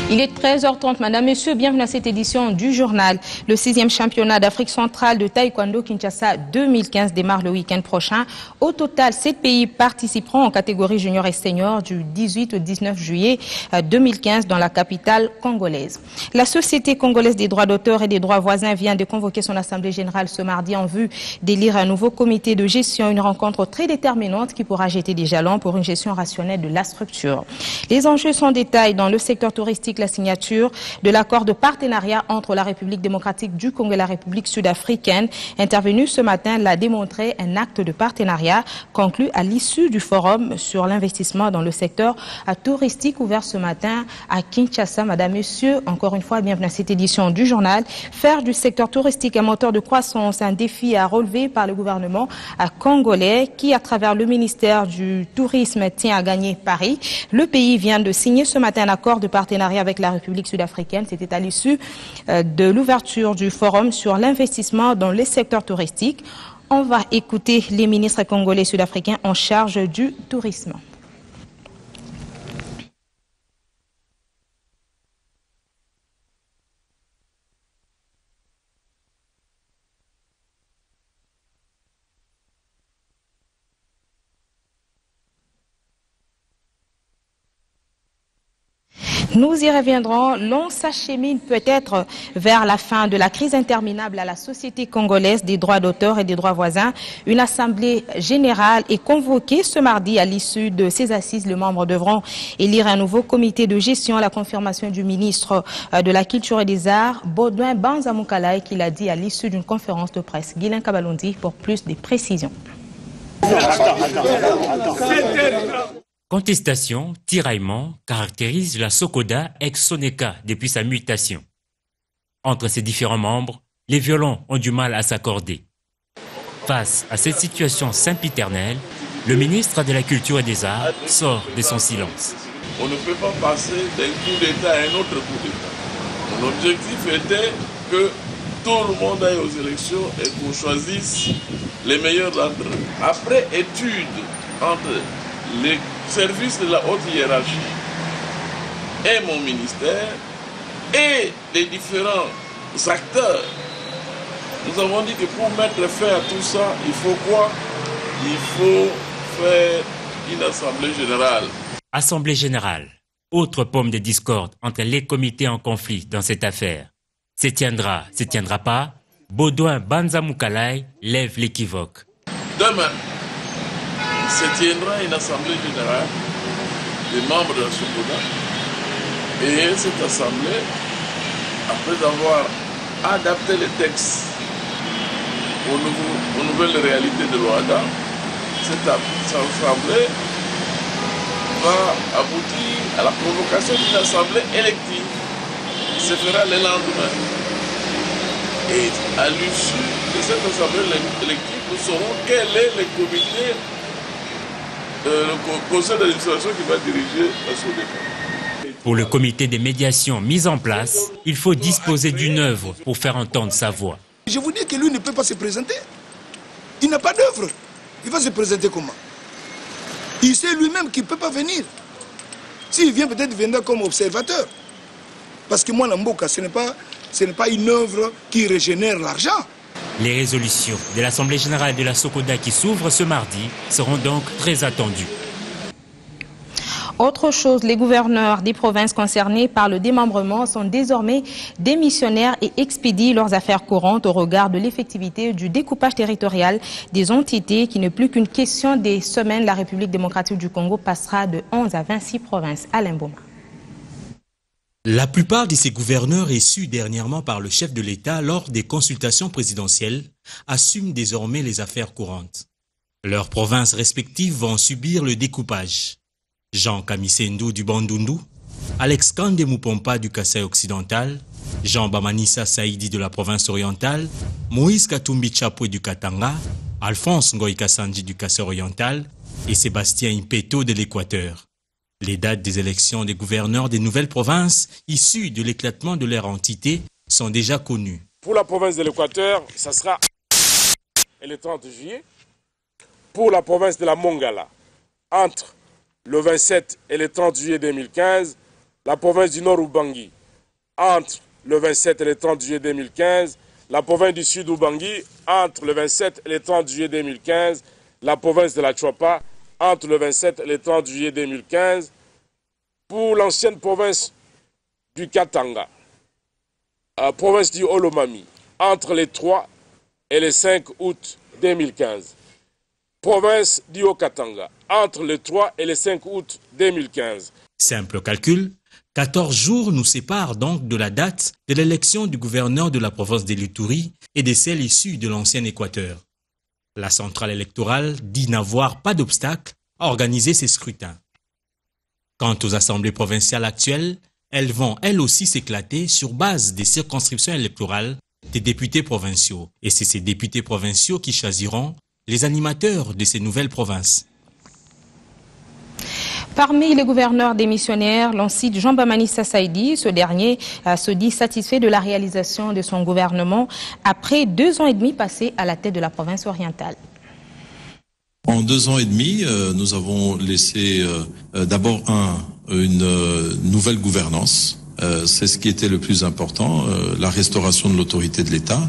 Il est 13h30, madame, messieurs, bienvenue à cette édition du journal. Le 6e championnat d'Afrique centrale de taekwondo Kinshasa 2015 démarre le week-end prochain. Au total, 7 pays participeront en catégorie junior et senior du 18 au 19 juillet 2015 dans la capitale congolaise. La Société congolaise des droits d'auteur et des droits voisins vient de convoquer son assemblée générale ce mardi en vue d'élire un nouveau comité de gestion, une rencontre très déterminante qui pourra jeter des jalons pour une gestion rationnelle de la structure. Les enjeux sont détaillés dans le secteur touristique. La signature de l'accord de partenariat entre la République démocratique du Congo et la République sud-africaine intervenue ce matin l'a démontré, un acte de partenariat conclu à l'issue du forum sur l'investissement dans le secteur touristique ouvert ce matin à Kinshasa. Madame, Monsieur, encore une fois, bienvenue à cette édition du journal. Faire du secteur touristique un moteur de croissance, un défi à relever par le gouvernement congolais qui, à travers le ministère du Tourisme, tient à gagner Paris. Le pays vient de signer ce matin un accord de partenariat avec la République sud-africaine. C'était à l'issue de l'ouverture du forum sur l'investissement dans les secteurs touristiques. On va écouter les ministres congolais sud-africains en charge du tourisme. Nous y reviendrons. L'on s'achemine peut-être vers la fin de la crise interminable à la Société congolaise des droits d'auteur et des droits voisins. Une assemblée générale est convoquée ce mardi à l'issue de ces assises. Les membres devront élire un nouveau comité de gestion à la confirmation du ministre de la Culture et des Arts, Baudouin Banza Moukalay, qui l'a dit à l'issue d'une conférence de presse. Guylain Kabalondi pour plus de précisions. Contestation, tiraillement caractérisent la Sokoda ex-Soneka depuis sa mutation. Entre ses différents membres, les violons ont du mal à s'accorder. Face à cette situation sempiternelle, le ministre de la Culture et des Arts sort de son silence. On ne peut pas passer d'un coup d'État à un autre coup d'État. Mon objectif était que tout le monde aille aux élections et qu'on choisisse les meilleurs d'entre eux. Après étude entre les services de la haute hiérarchie et mon ministère et les différents acteurs, nous avons dit que pour mettre fin à tout ça, il faut quoi? Il faut faire une assemblée générale. Assemblée générale, autre pomme de discorde entre les comités en conflit dans cette affaire. Se tiendra pas, Baudouin Banza Moukalay lève l'équivoque. Demain, il se tiendra une assemblée générale des membres de la Sokoda. Et cette assemblée, après avoir adapté les textes aux nouvelles réalités de l'OADA, cette assemblée va aboutir à la convocation d'une assemblée élective qui se fera le lendemain. Et à l'issue de cette assemblée élective, nous saurons quel est le comité, le conseil d'administration qui va diriger la SODECA. Pour le comité de médiation mis en place, il faut disposer d'une œuvre pour faire entendre sa voix. Je vous dis que lui ne peut pas se présenter. Il n'a pas d'œuvre. Il va se présenter comment? Il sait lui-même qu'il ne peut pas venir. S'il vient, peut-être viendra comme observateur. Parce que moi, Namboka, ce n'est pas une œuvre qui régénère l'argent. Les résolutions de l'Assemblée générale de la Sokoda qui s'ouvre ce mardi seront donc très attendues. Autre chose, les gouverneurs des provinces concernées par le démembrement sont désormais démissionnaires et expédient leurs affaires courantes au regard de l'effectivité du découpage territorial des entités qui n'est plus qu'une question des semaines. La République démocratique du Congo passera de 11 à 26 provinces. Alain Bouma. La plupart de ces gouverneurs reçus dernièrement par le chef de l'État lors des consultations présidentielles assument désormais les affaires courantes. Leurs provinces respectives vont subir le découpage. Jean Kamisendou du Bandundu, Alex Kande Mupompa du Kasaï occidental, Jean Bamanissa Saïdi de la province orientale, Moïse Katumbi Chapwe du Katanga, Alphonse Ngoï Kassanji du Kasaï oriental et Sébastien Impeto de l'Équateur. Les dates des élections des gouverneurs des nouvelles provinces issues de l'éclatement de leur entité sont déjà connues. Pour la province de l'Équateur, ça sera le 30 juillet. Pour la province de la Mongala, entre le 27 et le 30 juillet 2015, la province du Nord Ubangi entre le 27 et le 30 juillet 2015, la province du Sud Ubangi entre le 27 et le 30 juillet 2015, la province de la Chouapa entre le 27 et le 30 juillet 2015, pour l'ancienne province du Katanga, province du Olomami, entre les 3 et le 5 août 2015. Province du Haut-Katanga, entre le 3 et le 5 août 2015. Simple calcul, 14 jours nous séparent donc de la date de l'élection du gouverneur de la province de l'Ituri et de celle issue de l'ancien Équateur. La centrale électorale dit n'avoir pas d'obstacle à organiser ces scrutins. Quant aux assemblées provinciales actuelles, elles vont elles aussi s'éclater sur base des circonscriptions électorales des députés provinciaux. Et c'est ces députés provinciaux qui choisiront les animateurs de ces nouvelles provinces. Parmi les gouverneurs démissionnaires, l'on cite Jean Bamani Saïdi. Ce dernier se dit satisfait de la réalisation de son gouvernement après 2 ans et demi passés à la tête de la province orientale. En 2 ans et demi, nous avons laissé d'abord une nouvelle gouvernance. C'est ce qui était le plus important, la restauration de l'autorité de l'État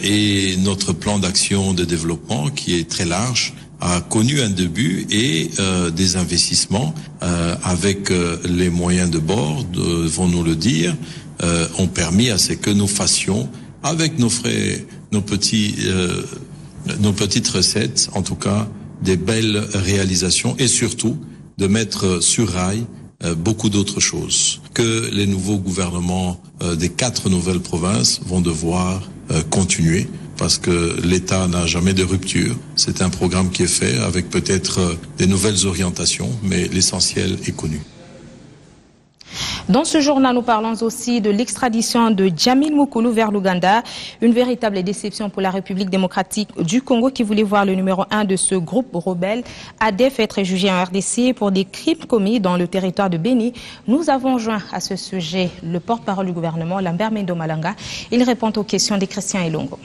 et notre plan d'action de développement qui est très large a connu un début et des investissements avec les moyens de bord, devons-nous le dire, ont permis à ce que nous fassions avec nos petites recettes, en tout cas des belles réalisations et surtout de mettre sur rail beaucoup d'autres choses que les nouveaux gouvernements des 4 nouvelles provinces vont devoir continuer parce que l'État n'a jamais de rupture. C'est un programme qui est fait avec peut-être des nouvelles orientations, mais l'essentiel est connu. Dans ce journal, nous parlons aussi de l'extradition de Djamil Mukulu vers l'Ouganda. Une véritable déception pour la République démocratique du Congo qui voulait voir le numéro 1 de ce groupe rebelle, ADEF, être jugé en RDC pour des crimes commis dans le territoire de Béni. Nous avons joint à ce sujet le porte-parole du gouvernement, Lambert Mendo Malanga. Il répond aux questions de Christian Elongo.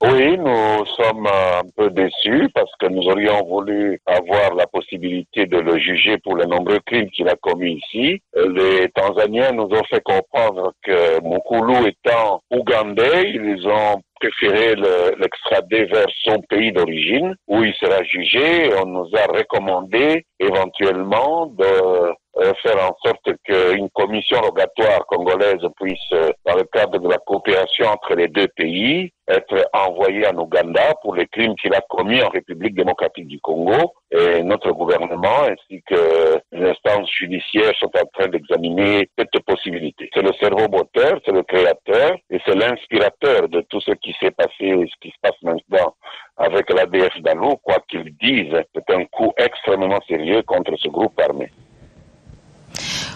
Oui, nous sommes un peu déçus parce que nous aurions voulu avoir la possibilité de le juger pour les nombreux crimes qu'il a commis ici. Les Tanzaniens nous ont fait comprendre que Mukulu étant ougandais, ils ont préféré l'extrader vers son pays d'origine où il sera jugé. On nous a recommandé éventuellement de faire en sorte qu'une commission rogatoire congolaise puisse, dans le cadre de la coopération entre les 2 pays, être envoyée en Ouganda pour les crimes qu'il a commis en République démocratique du Congo. Et notre gouvernement ainsi que les instances judiciaires sont en train d'examiner cette possibilité. C'est le cerveau moteur, c'est le créateur et c'est l'inspirateur de tout ce qui s'est passé et ce qui se passe maintenant avec l'ADF Dalou. Quoi qu'ils disent, c'est un coup extrêmement sérieux contre ce groupe armé.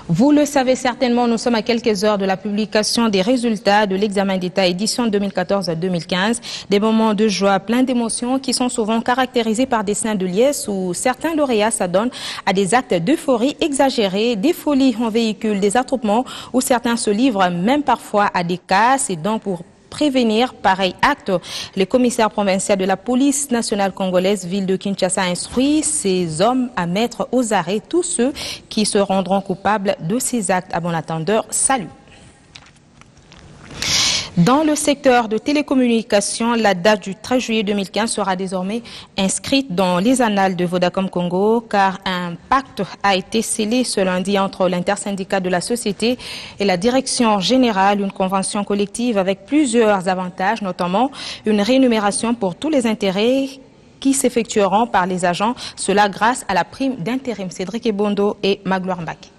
Vous le savez certainement, nous sommes à quelques heures de la publication des résultats de l'examen d'État édition 2014-2015. Des moments de joie pleins d'émotions qui sont souvent caractérisés par des scènes de liesse où certains lauréats s'adonnent à des actes d'euphorie exagérés, des folies en véhicule, des attroupements où certains se livrent même parfois à des casses et donc pour prévenir pareil acte. Le commissaire provincial de la police nationale congolaise, ville de Kinshasa, instruit ces hommes à mettre aux arrêts tous ceux qui se rendront coupables de ces actes. À bon attendeur, salut. Dans le secteur de télécommunications, la date du 13 juillet 2015 sera désormais inscrite dans les annales de Vodacom Congo car un pacte a été scellé ce lundi entre l'intersyndicat de la société et la direction générale, une convention collective avec plusieurs avantages, notamment une rémunération pour tous les intérêts qui s'effectueront par les agents, cela grâce à la prime d'intérim. Cédric Ebondo et Magloire Mbaki.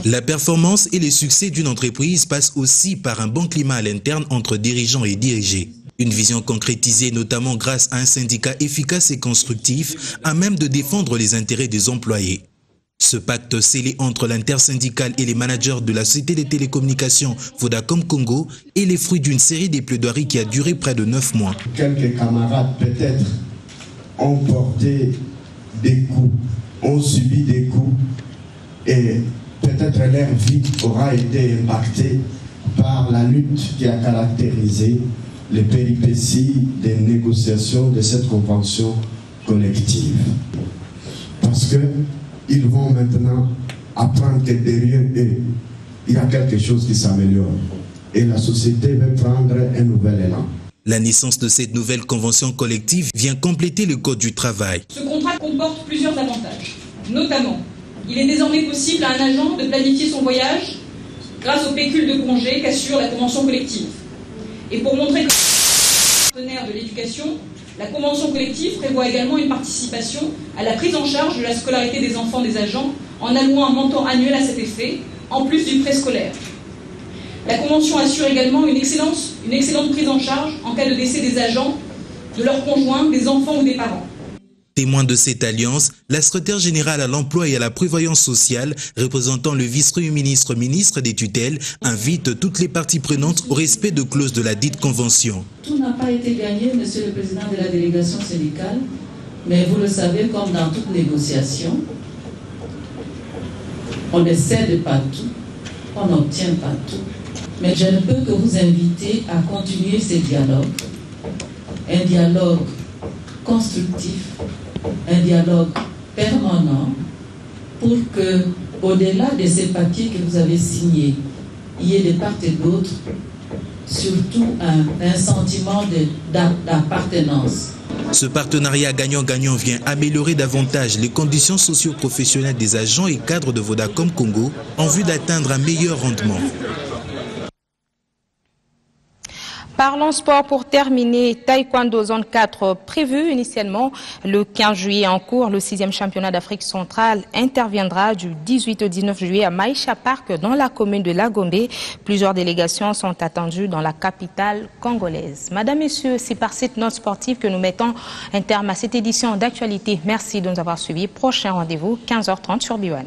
La performance et les succès d'une entreprise passent aussi par un bon climat à l'interne entre dirigeants et dirigés. Une vision concrétisée notamment grâce à un syndicat efficace et constructif à même de défendre les intérêts des employés. Ce pacte scellé entre l'intersyndical et les managers de la société des télécommunications Vodacom Congo est le fruit d'une série de plaidoiries qui a duré près de 9 mois. Quelques camarades peut-être ont porté des coups, ont subi des coups. Et peut-être leur vie aura été impactée par la lutte qui a caractérisé les péripéties des négociations de cette convention collective. Parce qu'ils vont maintenant apprendre que derrière eux, il y a quelque chose qui s'améliore. Et la société va prendre un nouvel élan. La naissance de cette nouvelle convention collective vient compléter le Code du travail. Ce contrat comporte plusieurs avantages. Notamment, il est désormais possible à un agent de planifier son voyage grâce au pécule de congé qu'assure la convention collective. Et pour montrer que partenaire de l'éducation, la convention collective prévoit également une participation à la prise en charge de la scolarité des enfants des agents en allouant un montant annuel à cet effet, en plus du préscolaire. La convention assure également une excellente prise en charge en cas de décès des agents, de leurs conjoints, des enfants ou des parents. Témoin de cette alliance, la secrétaire générale à l'emploi et à la prévoyance sociale, représentant le vice-premier ministre des tutelles, invite toutes les parties prenantes au respect de clauses de la dite convention. Tout n'a pas été gagné, monsieur le président de la délégation syndicale, mais vous le savez, comme dans toute négociation, on ne cède pas tout, on n'obtient pas tout. Mais je ne peux que vous inviter à continuer ce dialogue, un dialogue constructif, un dialogue permanent, pour que, au-delà de ces papiers que vous avez signés, il y ait de part et d'autre surtout un sentiment d'appartenance. Ce partenariat gagnant-gagnant vient améliorer davantage les conditions socio-professionnelles des agents et cadres de Vodacom Congo en vue d'atteindre un meilleur rendement. Parlons sport pour terminer. Taekwondo zone 4 prévu initialement le 15 juillet en cours. Le 6e championnat d'Afrique centrale interviendra du 18 au 19 juillet à Maïcha Park dans la commune de Lagombe. Plusieurs délégations sont attendues dans la capitale congolaise. Madame, Messieurs, c'est par cette note sportive que nous mettons un terme à cette édition d'actualité. Merci de nous avoir suivis. Prochain rendez-vous 15h30 sur B1.